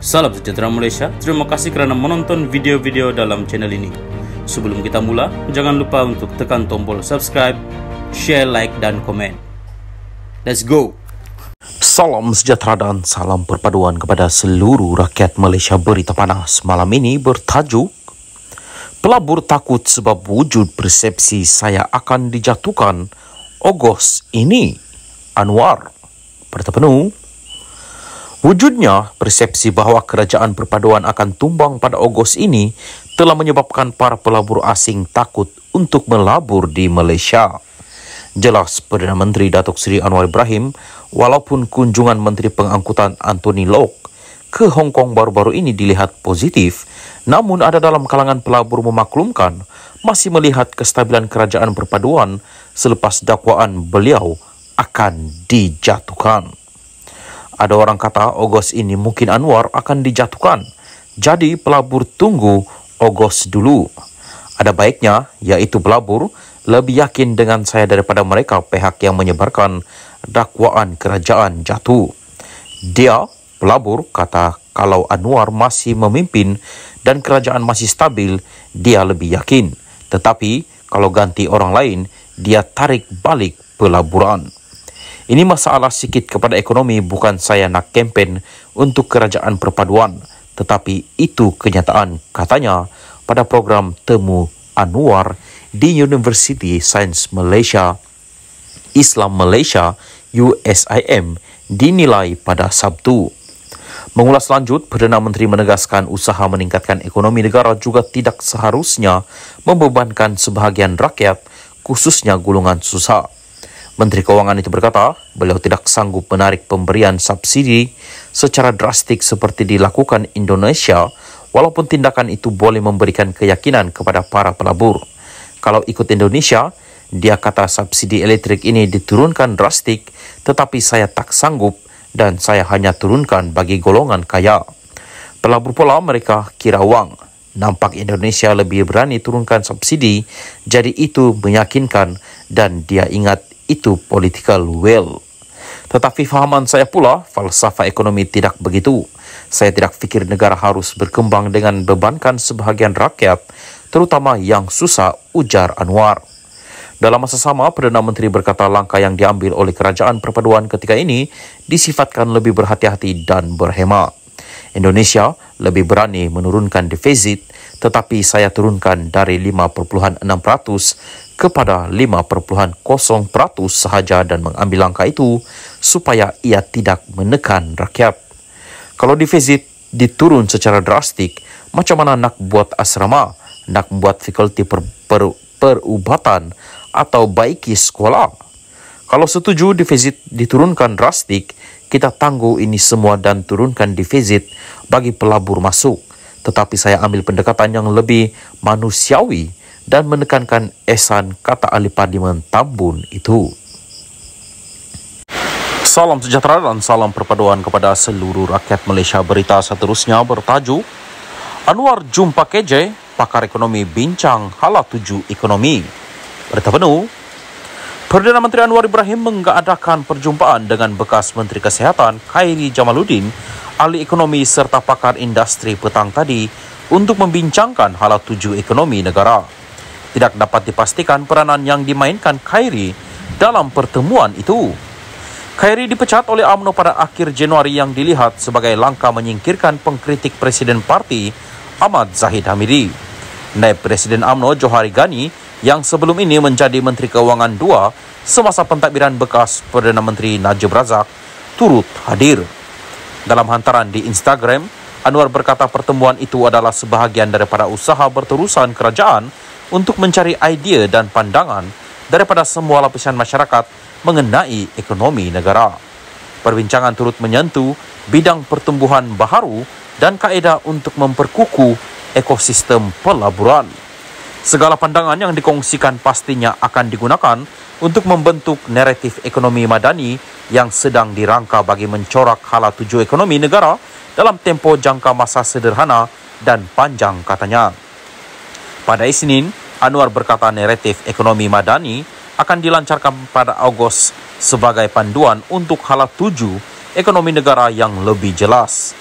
Salam sejahtera Malaysia, terima kasih kerana menonton video-video dalam channel ini. Sebelum kita mula, jangan lupa untuk tekan tombol subscribe, share, like dan komen. Let's go! Salam sejahtera dan salam perpaduan kepada seluruh rakyat Malaysia. Berita panas malam ini bertajuk Pelabur takut sebab wujud persepsi saya akan dijatuhkan Ogos ini. Anwar. Berita penuh. Wujudnya persepsi bahawa kerajaan perpaduan akan tumbang pada Ogos ini telah menyebabkan para pelabur asing takut untuk melabur di Malaysia. Jelas Perdana Menteri Datuk Seri Anwar Ibrahim, walaupun kunjungan Menteri Pengangkutan Anthony Locke ke Hong Kong baru-baru ini dilihat positif, namun ada dalam kalangan pelabur memaklumkan masih melihat kestabilan kerajaan perpaduan selepas dakwaan beliau akan dijatuhkan. Ada orang kata Ogos ini mungkin Anwar akan dijatuhkan, jadi pelabur tunggu Ogos dulu. Ada baiknya, iaitu pelabur lebih yakin dengan saya daripada mereka pihak yang menyebarkan dakwaan kerajaan jatuh. Dia, pelabur, kata kalau Anwar masih memimpin dan kerajaan masih stabil, dia lebih yakin. Tetapi kalau ganti orang lain, dia tarik balik pelaburan. Ini masalah sikit kepada ekonomi, bukan saya nak kempen untuk kerajaan perpaduan. Tetapi itu kenyataan, katanya pada program Temu Anwar di University Sains Malaysia, Islam Malaysia, USIM, dinilai pada Sabtu. Mengulas lanjut, Perdana Menteri menegaskan usaha meningkatkan ekonomi negara juga tidak seharusnya membebankan sebahagian rakyat, khususnya golongan susah. Menteri Kewangan itu berkata, beliau tidak sanggup menarik pemberian subsidi secara drastik seperti dilakukan Indonesia, walaupun tindakan itu boleh memberikan keyakinan kepada para pelabur. Kalau ikut Indonesia, dia kata subsidi elektrik ini diturunkan drastik, tetapi saya tak sanggup dan saya hanya turunkan bagi golongan kaya. Pelabur pula mereka kira wang. Nampak Indonesia lebih berani turunkan subsidi, jadi itu meyakinkan dan dia ingat itu political will. Tetapi fahaman saya pula, falsafah ekonomi tidak begitu. Saya tidak fikir negara harus berkembang dengan bebankan sebahagian rakyat, terutama yang susah, ujar Anwar. Dalam masa sama, Perdana Menteri berkata langkah yang diambil oleh kerajaan perpaduan ketika ini disifatkan lebih berhati-hati dan berhemat. Indonesia lebih berani menurunkan defisit, tetapi saya turunkan dari 5.6% kepada 5.0% sahaja dan mengambil langkah itu supaya ia tidak menekan rakyat. Kalau defisit diturun secara drastik, macam mana nak buat asrama, nak buat fakulti perubatan atau baiki sekolah? Kalau setuju defisit diturunkan drastik, kita tangguh ini semua dan turunkan defisit bagi pelabur masuk. Tetapi saya ambil pendekatan yang lebih manusiawi dan menekankan esan, kata ahli parlimen Tambun itu. Salam sejahtera dan salam perpaduan kepada seluruh rakyat Malaysia. Berita seterusnya bertajuk Anwar jumpa KJ, pakar ekonomi bincang hala tuju ekonomi. Berita penuh. Perdana Menteri Anwar Ibrahim mengadakan perjumpaan dengan bekas Menteri Kesihatan Khairi Jamaluddin, ahli ekonomi serta pakar industri petang tadi untuk membincangkan hala tuju ekonomi negara. Tidak dapat dipastikan peranan yang dimainkan Khairi dalam pertemuan itu. Khairi dipecat oleh UMNO pada akhir Januari yang dilihat sebagai langkah menyingkirkan pengkritik Presiden Parti Ahmad Zahid Hamidi. Naib Presiden UMNO Johari Ghani yang sebelum ini menjadi Menteri Keuangan 2 semasa pentadbiran bekas Perdana Menteri Najib Razak turut hadir. Dalam hantaran di Instagram, Anwar berkata pertemuan itu adalah sebahagian daripada usaha berterusan kerajaan untuk mencari idea dan pandangan daripada semua lapisan masyarakat mengenai ekonomi negara. Perbincangan turut menyentuh bidang pertumbuhan baharu dan kaedah untuk memperkukuh ekosistem pelaburan. Segala pandangan yang dikongsikan pastinya akan digunakan untuk membentuk naratif ekonomi madani yang sedang dirangka bagi mencorak hala tuju ekonomi negara dalam tempoh jangka masa sederhana dan panjang, katanya. Pada Isnin, Anwar berkata naratif ekonomi madani akan dilancarkan pada Ogos sebagai panduan untuk hala tuju ekonomi negara yang lebih jelas.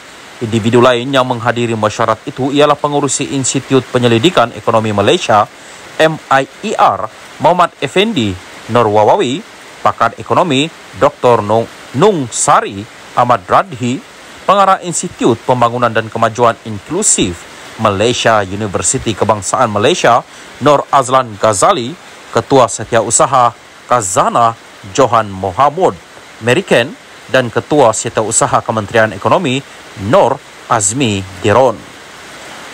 Individu lain yang menghadiri mesyuarat itu ialah pengurusi Institut Penyelidikan Ekonomi Malaysia MIER Muhammad Effendi Norwawi, pakar ekonomi Dr. Nung Sari Ahmad Radhi, pengarah Institut Pembangunan dan Kemajuan Inklusif Malaysia Universiti Kebangsaan Malaysia Nur Azlan Ghazali, Ketua Setiausaha Khazanah Johan Mohamud Meriken dan Ketua Setiausaha Kementerian Ekonomi Nur Azmi Diron.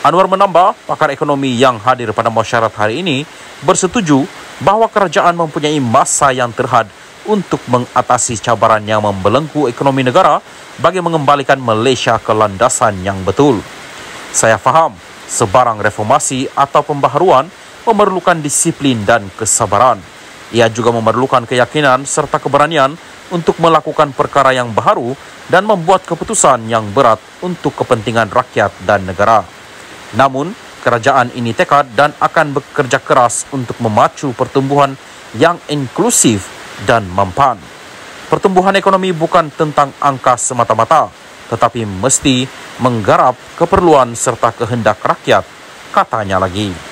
Anwar menambah, pakar ekonomi yang hadir pada mesyuarat hari ini bersetuju bahawa kerajaan mempunyai masa yang terhad untuk mengatasi cabaran yang membelenggu ekonomi negara bagi mengembalikan Malaysia ke landasan yang betul. Saya faham, sebarang reformasi atau pembaharuan memerlukan disiplin dan kesabaran. Ia juga memerlukan keyakinan serta keberanian untuk melakukan perkara yang baharu dan membuat keputusan yang berat untuk kepentingan rakyat dan negara. Namun, kerajaan ini tekad dan akan bekerja keras untuk memacu pertumbuhan yang inklusif dan mempan. Pertumbuhan ekonomi bukan tentang angka semata-mata, tetapi mesti menggarap keperluan serta kehendak rakyat, katanya lagi.